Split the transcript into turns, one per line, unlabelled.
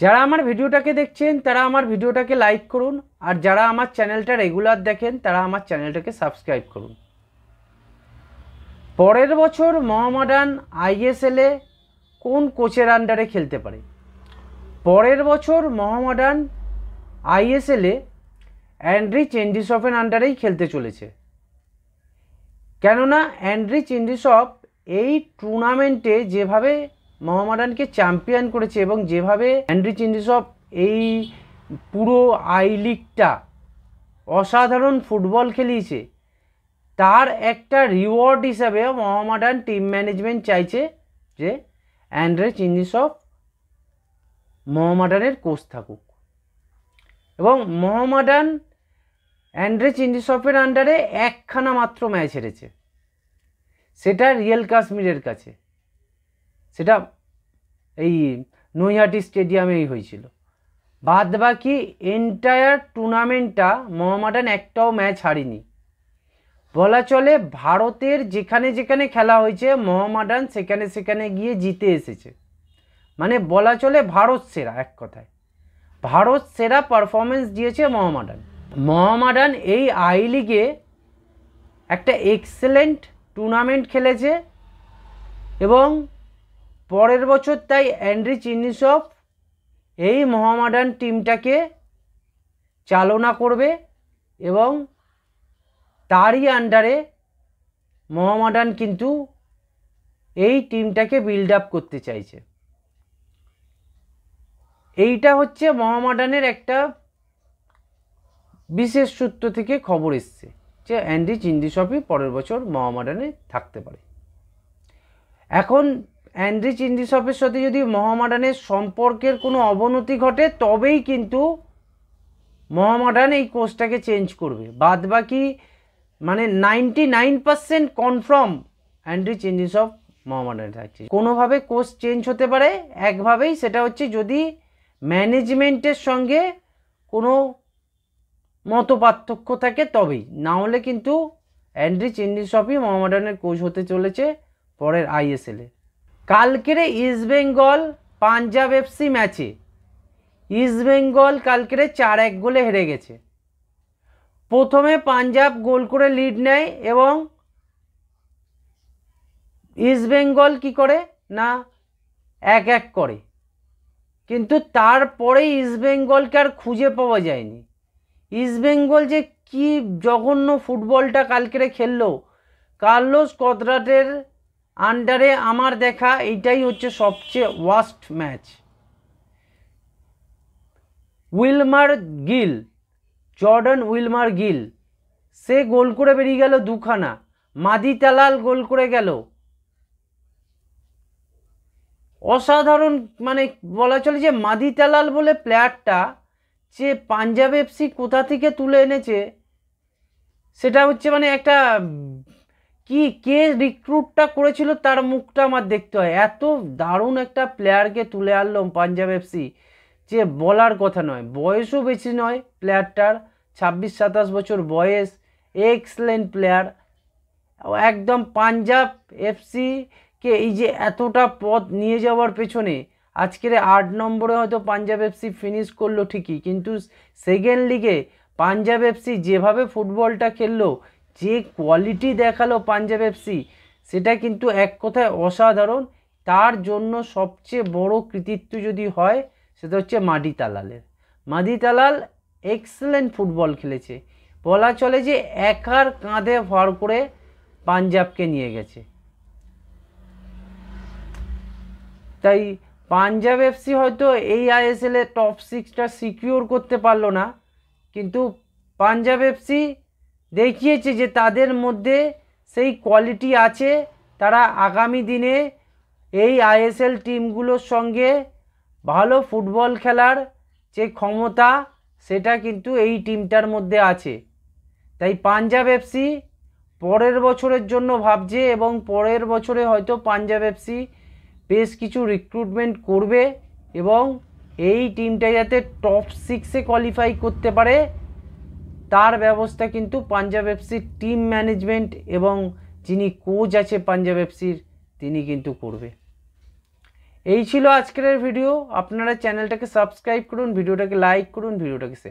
যারা আমার ভিডিওটাকে দেখছেন তারা আমার ভিডিওটাকে লাইক করুন, আর যারা আমার চ্যানেলটা রেগুলার দেখেন তারা আমার চ্যানেলটাকে সাবস্ক্রাইব করুন। পরের বছর মোহামেডান আইএসএলে কোন কোচের আন্ডারে খেলতে পারে? পরের বছর মোহামেডান আইএসএলে অ্যান্ড্রি চেন্ডিসফের আন্ডারেই খেলতে চলেছে। কেননা অ্যান্ড্রি চেন্ডিসফ এই টুর্নামেন্টে যেভাবে মোহামেডানকে চ্যাম্পিয়ন করেছে এবং যেভাবে অ্যান্ড্রি চেন্ডিসফ এই পুরো আই লিগটা অসাধারণ ফুটবল খেলিয়েছে, তার একটা রিওয়ার্ড হিসাবে মোহামেডান টিম ম্যানেজমেন্ট চাইছে যে অ্যান্ড্রি চেন্ডিসফ মোহামেডানের কোচ থাকুক। এবং মোহামেডান অ্যান্ড্রি চেন্ডিসফের আন্ডারে একখানা মাত্র ম্যাচ হেরেছে, সেটা রিয়েল কাশ্মীরের কাছে, সেটা এই নৈহাটি স্টেডিয়ামেই হয়েছিল। বাদ বাকি এন্টায়ার টুর্নামেন্টটা মোহামেডান একটাও ম্যাচ হারেনি। বলা চলে ভারতের যেখানে যেখানে খেলা হয়েছে মোহামেডান সেখানে সেখানে গিয়ে জিতে এসেছে। মানে বলা চলে ভারত সেরা, এক কথায় ভারত সেরা পারফরমেন্স দিয়েছে মোহামেডান। মোহামেডান এই আই লিগে একটা এক্সেলেন্ট টুর্নামেন্ট খেলেছে এবং পরের বছর তাই অ্যান্ড্রি চেন্ডিসফ এই মোহামেডান টিমটাকে চালনা করবে এবং তারই আন্ডারে মোহামেডান কিন্তু এই টিমটাকে বিল্ড আপ করতে চাইছে। এইটা হচ্ছে মোহামেডানের একটা বিশেষ সূত্র থেকে খবর এসছে যে অ্যান্ড্রি চেন্ডিসফই পরের বছর মোহামেডানে থাকতে পারে। এখন অ্যান্ড্রি চেন্ডিসফের সাথে যদি মোহামেডানের সম্পর্কের কোনো অবনতি ঘটে তবেই কিন্তু মোহামেডান এই কোচটাকে চেঞ্জ করবে। বাদ বাকি মানে 99% কনফার্ম অ্যান্ড্রি চেন্ডিসফ মোহামেডানে থাকছে। কোনোভাবে কোচ চেঞ্জ হতে পারে একভাবেই, সেটা হচ্ছে যদি ম্যানেজমেন্টের সঙ্গে কোনো মতপার্থক্য থাকে তবেই, না হলে কিন্তু অ্যান্ড্রি চেন্ডিসফই মোহামেডানের কোচ হতে চলেছে পরের আইএসএলে। কালকের ইস্টবেঙ্গল পাঞ্জাব এফসি ম্যাচে ইস্টবেঙ্গল কালকের 4-1 গোলে হেরে গেছে। প্রথমে পাঞ্জাব গোল করে লিড নেয় এবং ইস্টবেঙ্গল কি করে না 1-1 করে, কিন্তু তারপরে ইস্টবেঙ্গলকে আর খুঁজে পাওয়া যায়নি। ইস্টবেঙ্গল যে কি জঘন্য ফুটবলটা কালকেরে খেললো, কার্লোস কোদ্রাটের আন্ডারে আমার দেখা এইটাই হচ্ছে সবচেয়ে worst match. Jordan Wilmer Gill সে গোল করে বেরিয়ে গেল দুখানা, মাদি তালাল গোল করে গেল। অসাধারণ, মানে বলা চলে যে মাদি তালাল বলে প্লেয়ারটা যে পাঞ্জাব এফসি কোথা থেকে তুলে এনেছে, সেটা হচ্ছে মানে একটা কে রিক্রুটটা করেছিল তার মুখটা আমার দেখতে হয়। এত দারুণ একটা প্লেয়ারকে তুলে আনলাম পাঞ্জাব এফসি যে বলার কথা নয়। বয়সও বেশি নয় প্লেয়ারটার, 26-27 বছর বয়স, এক্সেলেন্ট প্লেয়ার। একদম পাঞ্জাব এফসিকে এই যে এতটা পথ নিয়ে যাওয়ার পেছনে আজকের 8 নম্বরে হয়তো পাঞ্জাব এফসি ফিনিশ করলো ঠিকই, কিন্তু সেকেন্ড লিগে পাঞ্জাব এফসি যেভাবে ফুটবলটা খেললো, যে কোয়ালিটি দেখালো পাঞ্জাব এফসি, সেটা কিন্তু এক কথায় অসাধারণ। তার জন্য সবচেয়ে বড় কৃতিত্ব যদি হয় সেটা হচ্ছে মাদি তালালের। মাদি তালাল এক্সেলেন্ট ফুটবল খেলেছে, বলা চলে যে একার কাঁধে ভর করে পাঞ্জাবকে নিয়ে গেছে। তাই পাঞ্জাব এফসি হয়তো এই আইএসএলে টপ 6টা সিকিউর করতে পারলো না, কিন্তু পাঞ্জাব এফসি দেখিয়েছে যে তাদের মধ্যে সেই কোয়ালিটি আছে। তারা আগামী দিনে এই আইএসএল টিমগুলোর সঙ্গে ভালো ফুটবল খেলার যে ক্ষমতা সেটা কিন্তু এই টিমটার মধ্যে আছে। তাই পাঞ্জাব এফসি পরের বছরের জন্য ভাবছে এবং পরের বছরে হয়তো পাঞ্জাব এফসি বেশ কিছু রিক্রুটমেন্ট করবে এবং এই টিমটা যাতে টপ 6-এ কোয়ালিফাই করতে পারে তার ব্যবস্থা কিন্তু পাঞ্জাব এফসির টিম ম্যানেজমেন্ট এবং যিনি কোচ আছে পাঞ্জাব এফসির তিনি কিন্তু করবে। এই ছিল আজকের ভিডিও। আপনারা চ্যানেলটাকে সাবস্ক্রাইব করুন, ভিডিওটাকে লাইক করুন, ভিডিওটাকে শেয়ার